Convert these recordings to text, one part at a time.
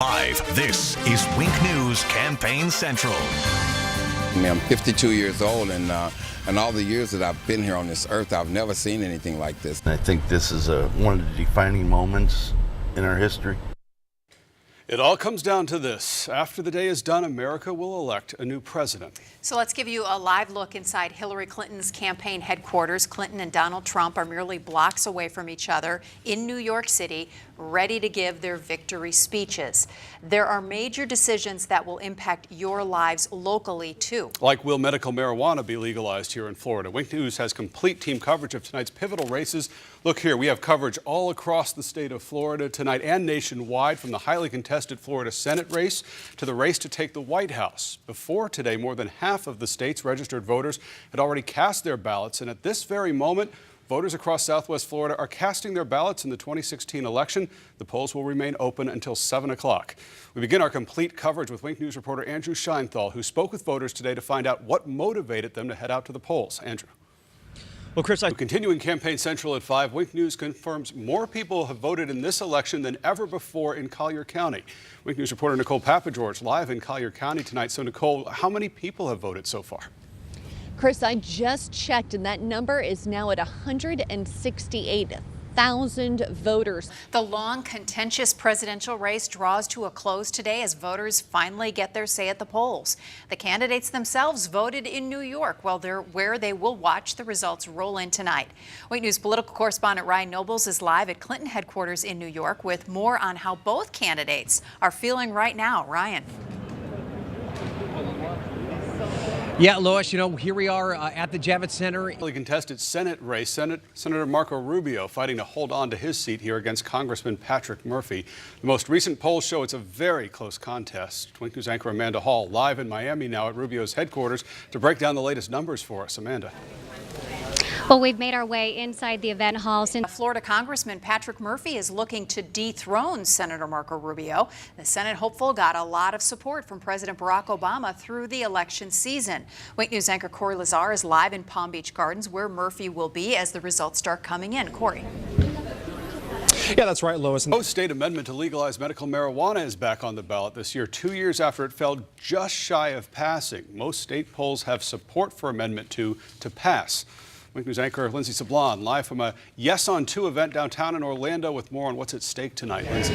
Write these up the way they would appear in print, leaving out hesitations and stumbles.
Live, this is Wink News Campaign Central. I'm 52 years old, and all the years that I've been here on this earth, I've never seen anything like this. I think this is one of the defining moments in our history. It all comes down to this. After the day is done, America will elect a new president. So let's give you a live look inside Hillary Clinton's campaign headquarters. Clinton and Donald Trump are merely blocks away from each other in New York City, ready to give their victory speeches. There are major decisions that will impact your lives locally, too. Like, will medical marijuana be legalized here in Florida? Wink News has complete team coverage of tonight's pivotal races. Look here, we have coverage all across the state of Florida tonight and nationwide, from the highly contested Florida Senate race to the race to take the White House. Before today, more than half of the state's registered voters had already cast their ballots, and at this very moment, voters across Southwest Florida are casting their ballots in the 2016 election. The polls will remain open until 7 o'clock. We begin our complete coverage with Wink News reporter Andrew Scheinthal, who spoke with voters today to find out what motivated them to head out to the polls. Andrew. Well, Chris, Continuing Campaign Central at 5, Wink News confirms more people have voted in this election than ever before in Collier County. Wink News reporter Nicole Papageorge live in Collier County tonight. So, Nicole, how many people have voted so far? Chris, I just checked, and that number is now at 168,000 voters. The long, contentious presidential race draws to a close today as voters finally get their say at the polls. The candidates themselves voted in New York, where they will watch the results roll in tonight. Wink News political correspondent Ryan Nobles is live at Clinton headquarters in New York with more on how both candidates are feeling right now. Ryan. Yeah, Lois, here we are at the Javits Center. The contested Senate race, Senator Marco Rubio fighting to hold on to his seat here against Congressman Patrick Murphy. The most recent polls show it's a very close contest. Wink News anchor Amanda Hall live in Miami now at Rubio's headquarters to break down the latest numbers for us. Amanda. Well, we've made our way inside the event hall since Florida Congressman Patrick Murphy is looking to dethrone Senator Marco Rubio. The Senate hopeful got a lot of support from President Barack Obama through the election season. Wink News anchor Corey Lazar is live in Palm Beach Gardens, where Murphy will be as the results start coming in. Corey. Yeah, that's right, Lois. The state amendment to legalize medical marijuana is back on the ballot this year, 2 years after it fell just shy of passing. Most state polls have support for Amendment 2 to pass. Wink News anchor Lindsay Sablon live from a Yes on 2 event downtown in Orlando with more on what's at stake tonight. Lindsay.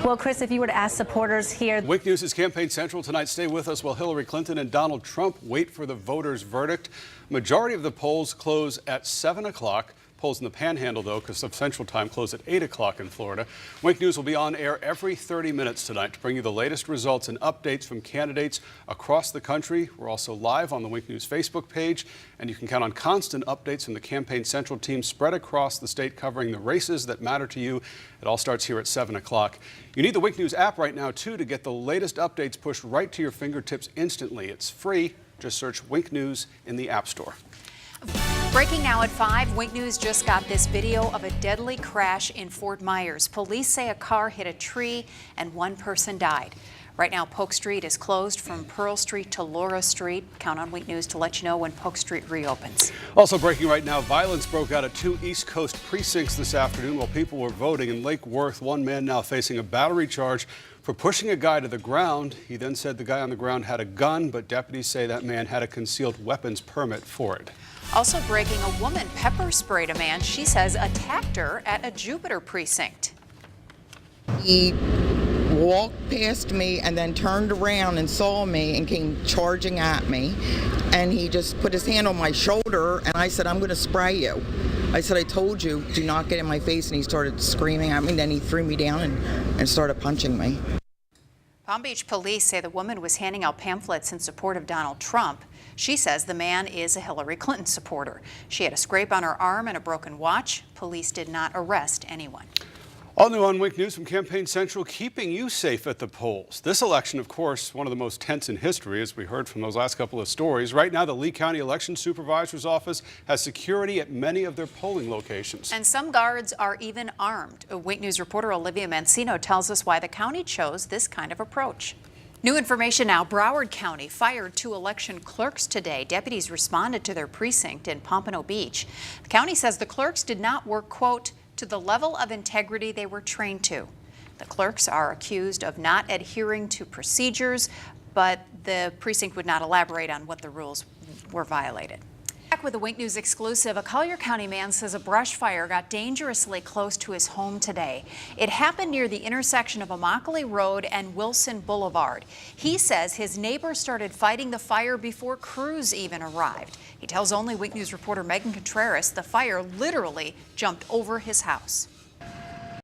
Well, Chris, if you were to ask supporters here. Wink News is Campaign Central tonight. Stay with us while Hillary Clinton and Donald Trump wait for the voters' verdict. Majority of the polls close at 7 o'clock. Polls in the Panhandle, though, because of Central Time, close at 8 o'clock in Florida. Wink News will be on air every 30 minutes tonight to bring you the latest results and updates from candidates across the country. We're also live on the Wink News Facebook page, and you can count on constant updates from the Campaign Central team spread across the state covering the races that matter to you. It all starts here at 7 o'clock. You need the Wink News app right now, too, to get the latest updates pushed right to your fingertips instantly. It's free. Just search Wink News in the App Store. Breaking now at 5, Wink News just got this video of a deadly crash in Fort Myers. Police say a car hit a tree and one person died. Right now, Polk Street is closed from Pearl Street to Laura Street. Count on Wink News to let you know when Polk Street reopens. Also breaking right now, violence broke out at 2 East Coast precincts this afternoon while people were voting in Lake Worth. One man now facing a battery charge for pushing a guy to the ground. He then said the guy on the ground had a gun, but deputies say that man had a concealed weapons permit for it. Also breaking, a woman pepper sprayed a man she says attacked her at a Jupiter precinct. He walked past me and then turned around and saw me and came charging at me. And he just put his hand on my shoulder and I said, "I'm going to spray you." I said, "I told you, do not get in my face." And he started screaming at me. Then he threw me down and started punching me. Palm Beach police say the woman was handing out pamphlets in support of Donald Trump. She says the man is a Hillary Clinton supporter. She had a scrape on her arm and a broken watch. Police did not arrest anyone. All new on Wink News from Campaign Central, keeping you safe at the polls. This election, of course, one of the most tense in history, as we heard from those last couple of stories. Right now, the Lee County Election Supervisor's Office has security at many of their polling locations. And some guards are even armed. Wink News reporter Olivia Mancino tells us why the county chose this kind of approach. New information now. Broward County fired 2 election clerks today. Deputies responded to their precinct in Pompano Beach. The county says the clerks did not work, quote, to the level of integrity they were trained to. The clerks are accused of not adhering to procedures, but the precinct would not elaborate on what the rules were violated. Back with a Wink News exclusive, a Collier County man says a brush fire got dangerously close to his home today. It happened near the intersection of Immokalee Road and Wilson Boulevard. He says his neighbors started fighting the fire before crews even arrived. He tells Only Wink News reporter Megan Contreras the fire literally jumped over his house.